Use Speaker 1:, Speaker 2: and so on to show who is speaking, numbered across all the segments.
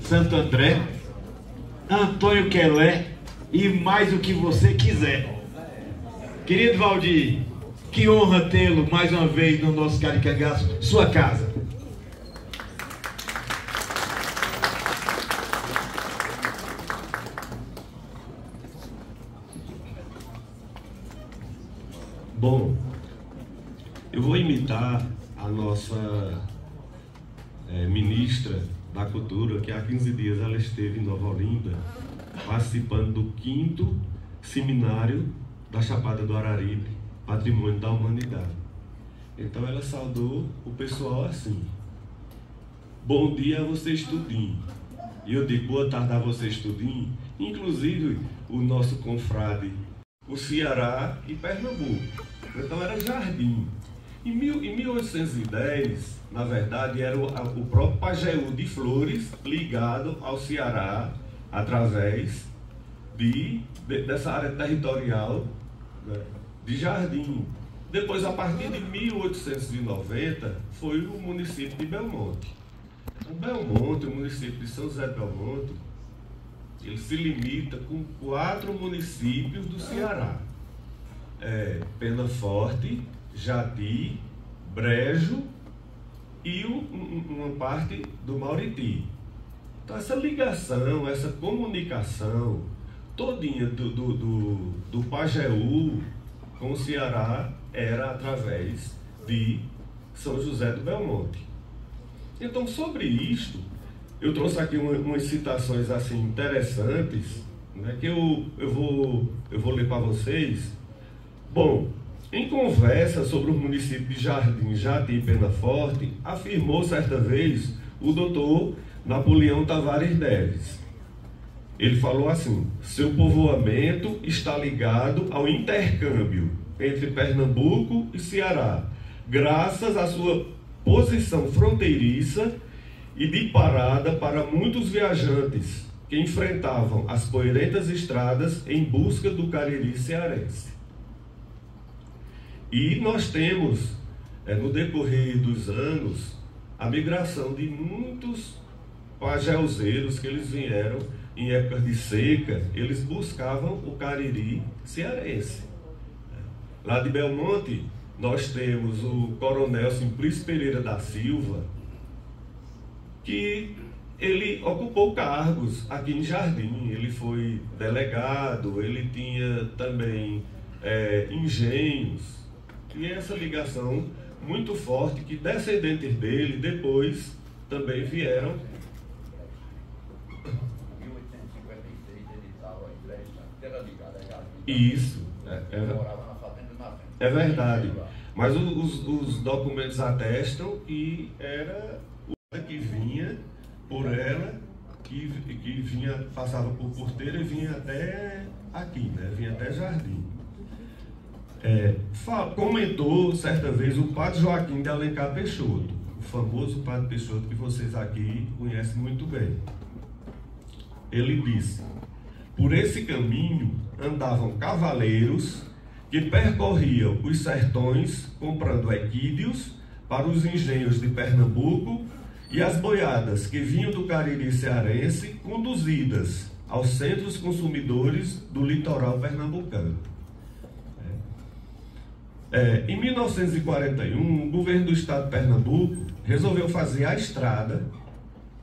Speaker 1: Santo André, Antônio Quelé e mais o que você quiser. Querido Valdir, que honra tê-lo mais uma vez no nosso Caricangaço, sua casa.
Speaker 2: Bom, eu vou imitar a nossa ministra da Cultura, que há 15 dias ela esteve em Nova Olinda, participando do 5º Seminário da Chapada do Araripe, Patrimônio da Humanidade. Então ela saudou o pessoal assim: bom dia a vocês tudinho. E eu digo boa tarde a vocês tudinho, inclusive o nosso confrade, o Ceará e Pernambuco. Então era Jardim. Em 1810, na verdade, era o próprio Pajeú de Flores ligado ao Ceará através dessa área territorial, né, de Jardim. Depois, a partir de 1890, foi o município de Belmonte. O município de São José de Belmonte, ele se limita com 4 municípios do Ceará. Penaforte, Jati, Brejo e uma parte do Mauriti. Então essa ligação, essa comunicação todinha do Pajeú com o Ceará era através de São José do Belmonte. Então, sobre isto, eu trouxe aqui umas citações assim interessantes, né, que eu vou ler para vocês. Bom, em conversa sobre o município de Jardim, Jati e Penaforte, afirmou certa vez o doutor Napoleão Tavares Neves. Ele falou assim: seu povoamento está ligado ao intercâmbio entre Pernambuco e Ceará, graças à sua posição fronteiriça e de parada para muitos viajantes que enfrentavam as poeirentas estradas em busca do Cariri cearense. E nós temos, no decorrer dos anos, a migração de muitos pajeuzeiros que eles vieram em épocas de seca, eles buscavam o Cariri cearense. Lá de Belmonte, nós temos o Coronel Simplício Pereira da Silva, que ele ocupou cargos aqui em Jardim. Ele foi delegado, ele tinha também engenhos. E essa ligação muito forte, que descendentes dele depois também vieram.
Speaker 3: Em 1856 ele estava em Brejo, era ligado a Jardim.
Speaker 2: Isso.
Speaker 3: Morava na fazenda na frente.
Speaker 2: É verdade. Mas os documentos atestam que era o que vinha por ela, que vinha, passava por Porteira e vinha até aqui, né? Vinha até Jardim. Comentou certa vez o padre Joaquim de Alencar Peixoto, o famoso padre Peixoto que vocês aqui conhecem muito bem. Ele disse: por esse caminho andavam cavaleiros que percorriam os sertões comprando equídeos para os engenhos de Pernambuco e as boiadas que vinham do Cariri cearense conduzidas aos centros consumidores do litoral pernambucano. Em 1941, o governo do estado de Pernambuco resolveu fazer a estrada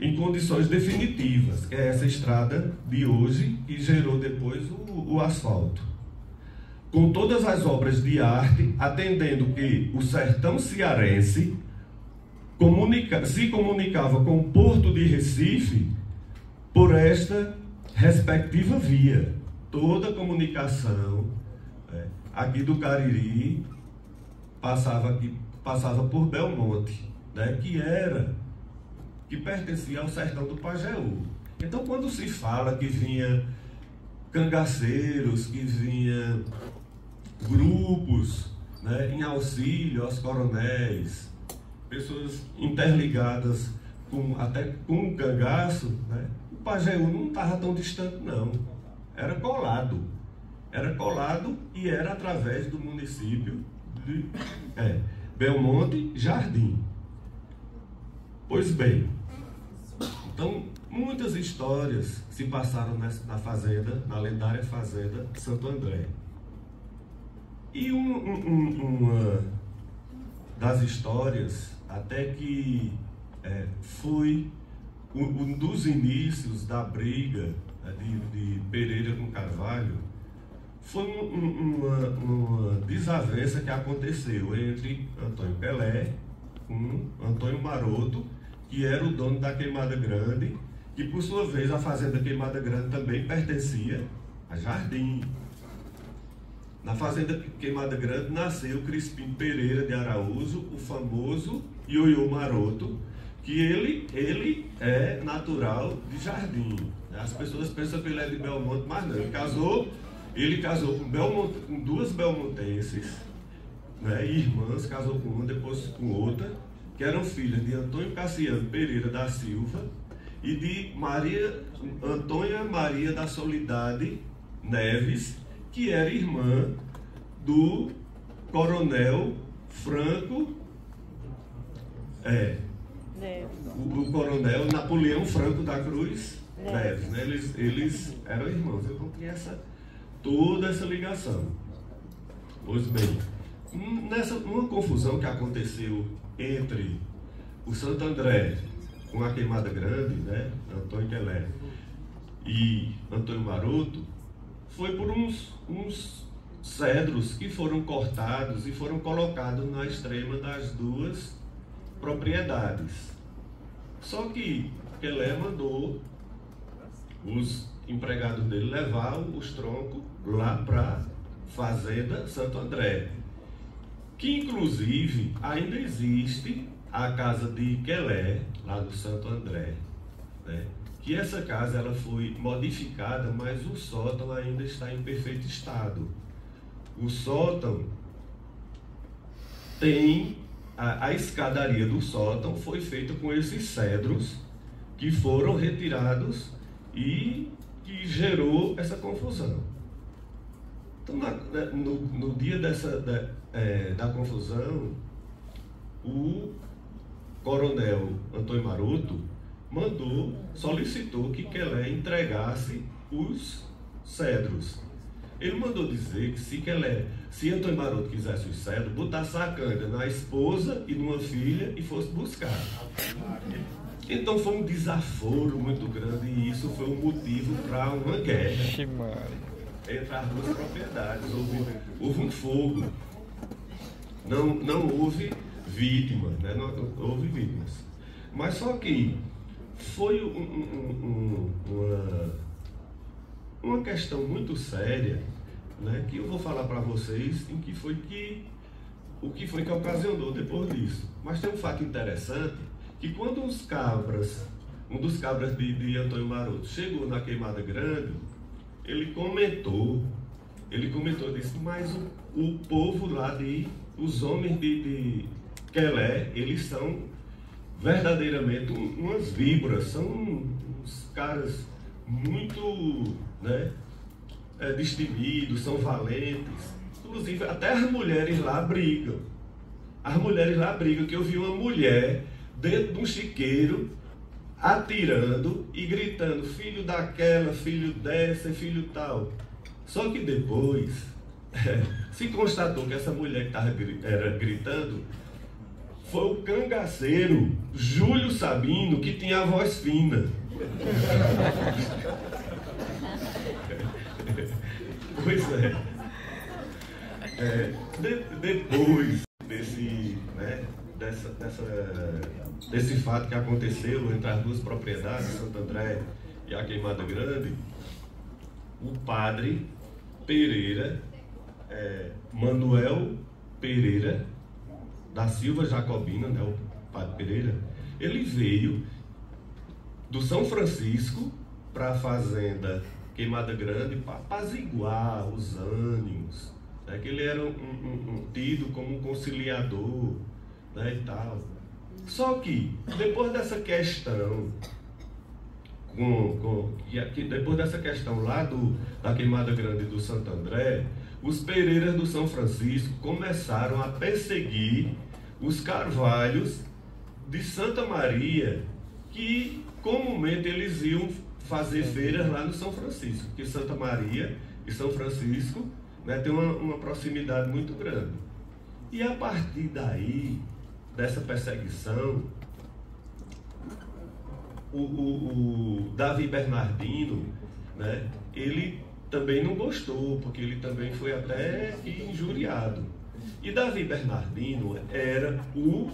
Speaker 2: em condições definitivas, que é essa estrada de hoje, que gerou depois o asfalto. Com todas as obras de arte, atendendo que o sertão cearense se comunicava com o porto de Recife por esta respectiva via. Toda a comunicação aqui do Cariri passava por Belmonte, né, que pertencia ao sertão do Pajeú. Então, quando se fala que vinha cangaceiros, que vinha grupos, né, em auxílio aos coronéis, pessoas interligadas até com o cangaço, né, o Pajeú não estava tão distante, não. Era colado. Era colado e era através do município de Belmonte Jardim. Pois bem, Então, muitas histórias se passaram na fazenda, na lendária fazenda Santo André. E uma das histórias, até que foi um dos inícios da briga de Pereira com Carvalho, foi uma desavença que aconteceu entre Antônio Pelé com Antônio Maroto, que era o dono da Queimada Grande, que por sua vez a fazenda Queimada Grande também pertencia a Jardim. Na fazenda Queimada Grande nasceu Crispim Pereira de Araújo, o famoso Ioiô Maroto, que ele é natural de Jardim. As pessoas pensam que ele é de Belmonte, mas não. Ele casou com duas belmontenses, né, irmãs, casou com uma, depois com outra, que eram filhas de Antônio Cassiano Pereira da Silva e de Antônia Maria da Soledade Neves, que era irmã do coronel Franco, o coronel Napoleão Franco da Cruz Neves, né? Eles eram irmãos, então tinha toda essa ligação. Pois bem, numa confusão que aconteceu entre o Santo André com a Queimada Grande, né, Antônio Pelé e Antônio Maroto, foi por uns cedros que foram cortados e foram colocados na extrema das duas propriedades. Só que Pelé mandou os empregados dele levar os troncos lá para Fazenda Santo André, que inclusive ainda existe a casa de Quelé, lá do Santo André, né? Que essa casa ela foi modificada, mas o sótão ainda está em perfeito estado. O sótão tem a escadaria do sótão foi feita com esses cedros que foram retirados e que gerou essa confusão. Então, no dia da confusão, o coronel Antônio Maroto solicitou que Quelé entregasse os cedros. Ele mandou dizer que se Antônio Maroto quisesse os cedros, botasse a canga na esposa e numa filha e fosse buscar. Então foi um desaforo muito grande e isso foi um motivo para uma guerra entre as duas propriedades. Houve um fogo. Não houve vítimas, né? Não houve vítimas. Mas só que foi uma questão muito séria, né, que eu vou falar para vocês o que foi que ocasionou depois disso. Mas tem um fato interessante, que quando um dos cabras de Antônio Maroto chegou na Queimada Grande, ele comentou, disse, mas o povo lá, os homens de Quelé, eles são verdadeiramente umas víboras, são uns caras muito, né, destemidos, são valentes. Inclusive, até as mulheres lá brigam. Que eu vi uma mulher dentro de um chiqueiro atirando e gritando, filho daquela, filho dessa, filho tal. Só que depois se constatou que essa mulher que era gritando foi o cangaceiro Júlio Sabino, que tinha a voz fina. Pois depois desse fato que aconteceu entre as duas propriedades, Santo André e a Queimada Grande, o padre Pereira, Manuel Pereira da Silva Jacobina, né, o padre Pereira, ele veio do São Francisco para a fazenda Queimada Grande para apaziguar os ânimos, né, que ele era tido como um conciliador, né, e tal. Só que depois dessa questão depois dessa questão lá da Queimada Grande do Santo André, os Pereiras do São Francisco começaram a perseguir os Carvalhos de Santa Maria, que comumente eles iam fazer feiras lá no São Francisco, porque Santa Maria e São Francisco, né, tem uma proximidade muito grande. E a partir daí, dessa perseguição, o Davi Bernardino, né, ele também não gostou, porque ele também foi até injuriado. E Davi Bernardino era o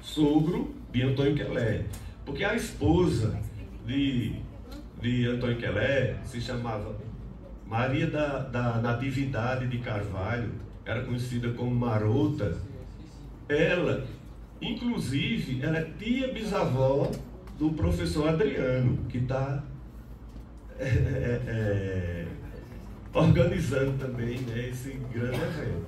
Speaker 2: sogro de Antônio Quelé, porque a esposa de Antônio Quelé se chamava Maria da Natividade de Carvalho, era conhecida como Marota. Ela, inclusive, ela é tia bisavó do professor Adriano, que está organizando também, né, esse grande evento.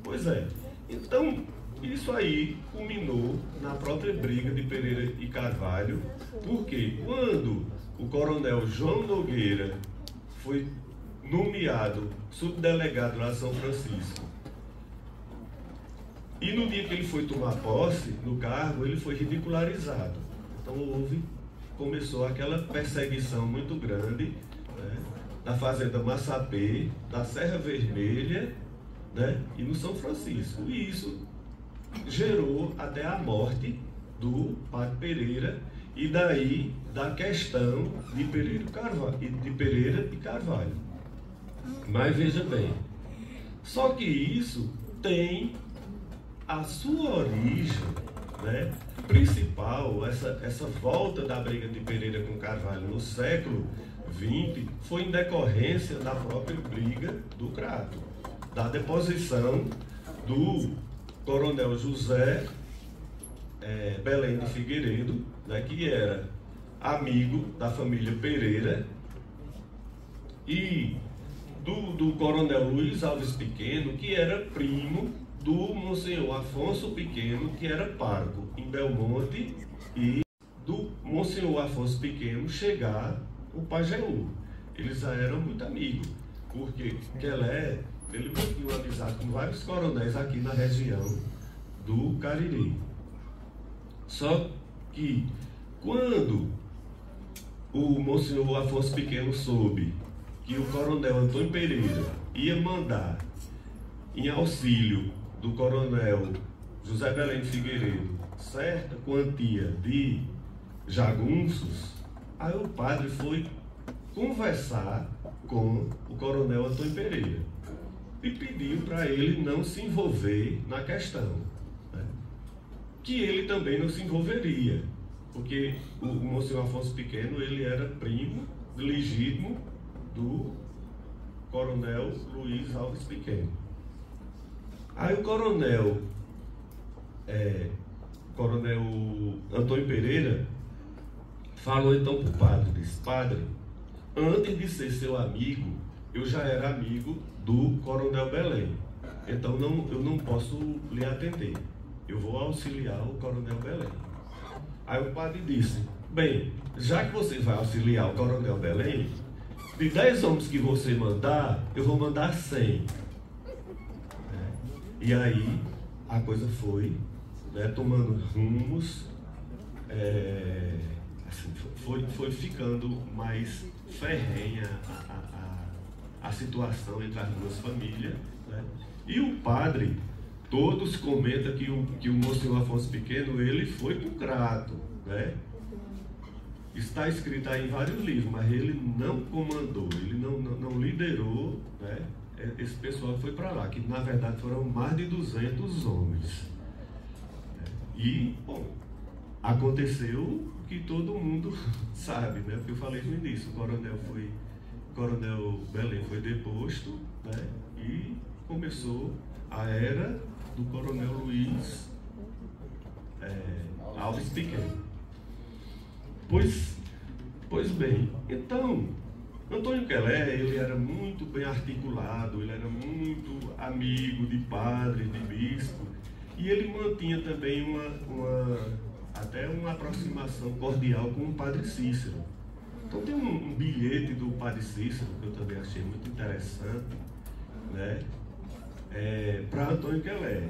Speaker 2: Pois é, então isso aí culminou na própria briga de Pereira e Carvalho, porque quando o coronel João Nogueira foi nomeado subdelegado lá em São Francisco, e no dia que ele foi tomar posse no cargo, ele foi ridicularizado. Então começou aquela perseguição muito grande, né, na fazenda Massapê, da Serra Vermelha, né, e no São Francisco. E isso gerou até a morte do Padre Pereira, e daí da questão de Pereira e Carvalho. Mas veja bem, só que isso tem a sua origem, né, principal, essa volta da briga de Pereira com Carvalho no século XX foi em decorrência da própria briga do Crato, da deposição do coronel José Belém de Figueiredo, né, que era amigo da família Pereira, e do coronel Luiz Alves Pequeno, que era primo do Monsenhor Afonso Pequeno, que era pároco em Belmonte, e do Monsenhor Afonso Pequeno chegar o Pajeú. Eles já eram muito amigos, porque Quelé, ele tinha uma amizade com vários coronéis aqui na região do Cariri. Só que quando o Monsenhor Afonso Pequeno soube que o coronel Antônio Pereira ia mandar em auxílio do coronel José Belém de Figueiredo certa quantia de jagunços, aí o padre foi conversar com o coronel Antônio Pereira e pediu para ele não se envolver na questão, né? Que ele também não se envolveria, porque o Monsenhor Afonso Pequeno, ele era primo legítimo do coronel Luiz Alves Pequeno. Aí o coronel Antônio Pereira falou então para o padre, disse: padre, antes de ser seu amigo, eu já era amigo do coronel Belém, então eu não posso lhe atender, eu vou auxiliar o coronel Belém. Aí o padre disse: bem, já que você vai auxiliar o coronel Belém, de 10 homens que você mandar, eu vou mandar 100. E aí a coisa foi, né, tomando rumos, assim, foi ficando mais ferrenha a situação entre as duas famílias, né? E o padre, todos comentam que o Monsenhor Afonso Pequeno, ele foi pro Crato, né? Está escrito aí em vários livros, mas ele não comandou, ele não liderou, né, esse pessoal que foi para lá, que na verdade foram mais de 200 homens. E, bom, aconteceu que todo mundo sabe, né? Porque eu falei no início, o coronel Belém foi deposto, né? E começou a era do coronel Luiz Alves Pequeno. Pois bem, então, Antônio Quelé, ele era muito bem articulado, ele era muito amigo de padre, de bispo, e ele mantinha também até uma aproximação cordial com o padre Cícero. Então tem um bilhete do padre Cícero, que eu também achei muito interessante, né, para Antônio Quelé.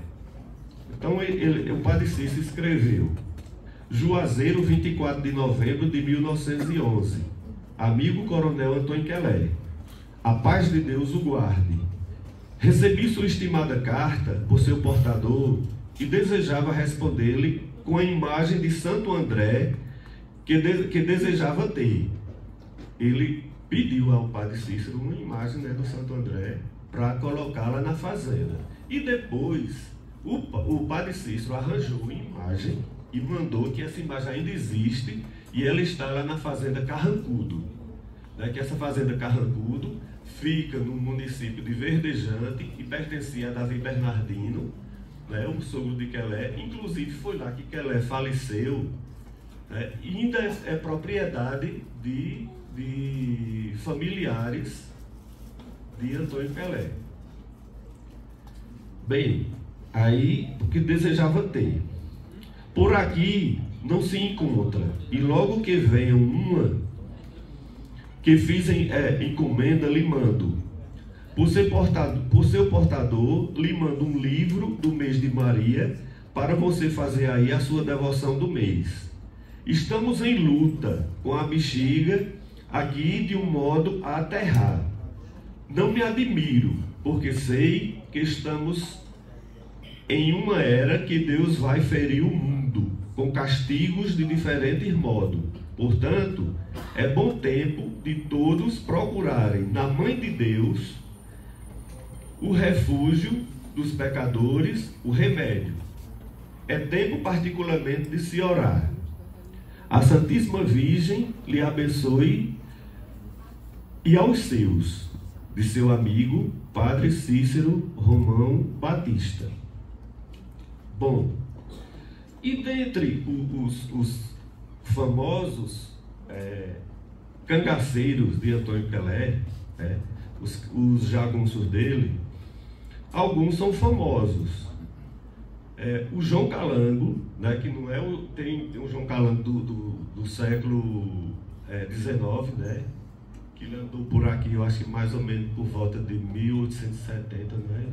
Speaker 2: Então o padre Cícero escreveu: Juazeiro, 24 de novembro de 1911. Amigo Coronel Antônio Quelé. A paz de Deus o guarde. Recebi sua estimada carta por seu portador e desejava responder-lhe com a imagem de Santo André que desejava ter. Ele pediu ao padre Cícero uma imagem, né, do Santo André para colocá-la na fazenda. E depois o padre Cícero arranjou uma imagem e mandou que essa imagem ainda existe e ela está lá na fazenda Carrancudo. Né, que essa fazenda Carrancudo fica no município de Verdejante e pertencia a Davi Bernardino, né, o sogro de Quelé. Inclusive foi lá que Quelé faleceu, né, e ainda é propriedade de familiares de Antônio Quelé. Bem, aí o que desejava ter. Por aqui não se encontra, e logo que venha uma que fiz encomenda, lhe mando. Por seu portador, lhe mando um livro do mês de Maria, para você fazer aí a sua devoção do mês. Estamos em luta com a bexiga, aqui de um modo a aterrar. Não me admiro, porque sei que estamos em uma era que Deus vai ferir o mundo, com castigos de diferentes modos. Portanto, é bom tempo de todos procurarem na Mãe de Deus o refúgio dos pecadores, o remédio. É tempo particularmente de se orar. A Santíssima Virgem lhe abençoe e aos seus, de seu amigo, Padre Cícero Romão Batista. Bom, e dentre os famosos cangaceiros de Antônio Quelé, os jagunços dele, alguns são famosos. O João Calango, né, que não é tem um João Calango do século XIX, né, que ele andou por aqui, eu acho que mais ou menos por volta de 1870, né?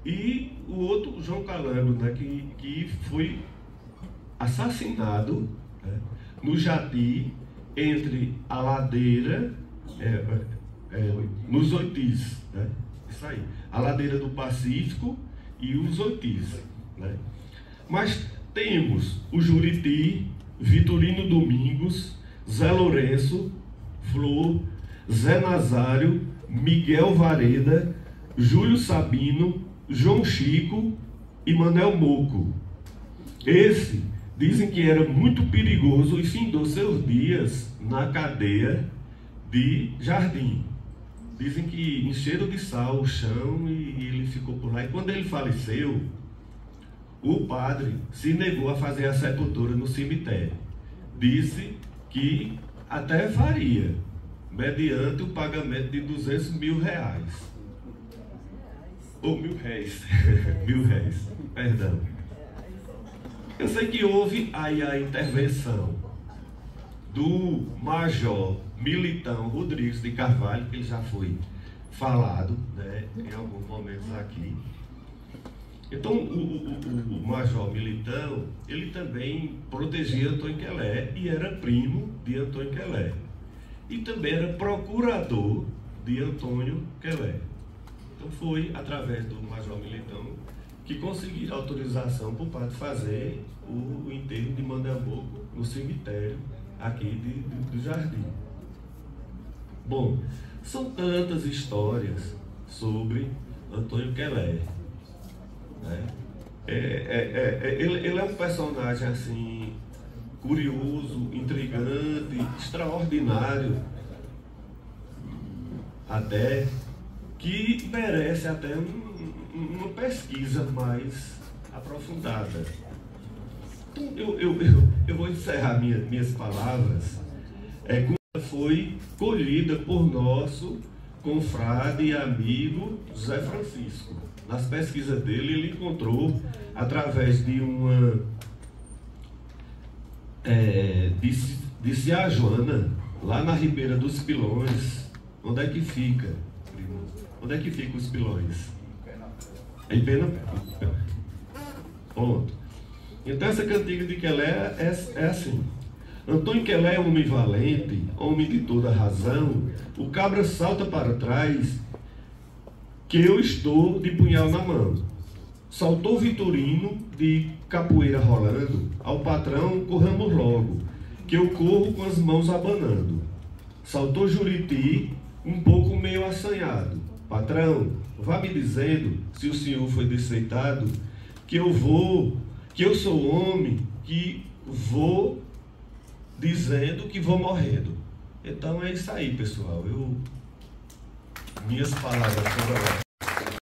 Speaker 2: E o outro João Calango, né, que foi assassinado, né, no Jati, entre a ladeira, nos Oitis, né? Isso aí, a ladeira do Pacífico e os Oitis, né? Mas temos o Juriti, Vitorino Domingos, Zé Lourenço, Flor, Zé Nazário, Miguel Vareda, Júlio Sabino, João Chico e Manel Moco. Esse dizem que era muito perigoso e findou seus dias na cadeia de Jardim. Dizem que encheram de sal o chão e ele ficou por lá. E quando ele faleceu, o padre se negou a fazer a sepultura no cemitério. Disse que até faria, mediante o pagamento de 200 mil reais. Ou R$1.000. R$1.000, perdão. Eu sei que houve aí a intervenção do Major Militão Rodrigues de Carvalho, que ele já foi falado, né, em alguns momentos aqui. Então, o Major Militão, ele também protegia Antônio Quelé e era primo de Antônio Quelé. E também era procurador de Antônio Quelé. Então, foi através do Major Militão que conseguiram autorização para o padre fazer o enterro de Manel Moco no cemitério aqui do Jardim. Bom, são tantas histórias sobre Antônio Quelé, né? Ele é um personagem assim curioso, intrigante, extraordinário, até que merece até uma pesquisa mais aprofundada. Então, eu vou encerrar minhas palavras como foi colhida por nosso confrade e amigo José Francisco. Nas pesquisas dele, ele encontrou, através de uma de Ciajuana, lá na Ribeira dos Pilões. Onde é que fica? Onde é que ficam os Pilões? Em Pernambuco. Ponto. Então essa cantiga de Quelé é assim. Antônio Quelé é homem valente, homem de toda razão, o cabra salta para trás, que eu estou de punhal na mão. Saltou Vitorino, de capoeira rolando, ao patrão corramos logo, que eu corro com as mãos abanando. Saltou Juriti, um pouco meio assanhado. Patrão, vá me dizendo, se o senhor foi desceitado, que eu sou homem, que vou dizendo que vou morrendo. Então é isso aí, pessoal. Minhas palavras são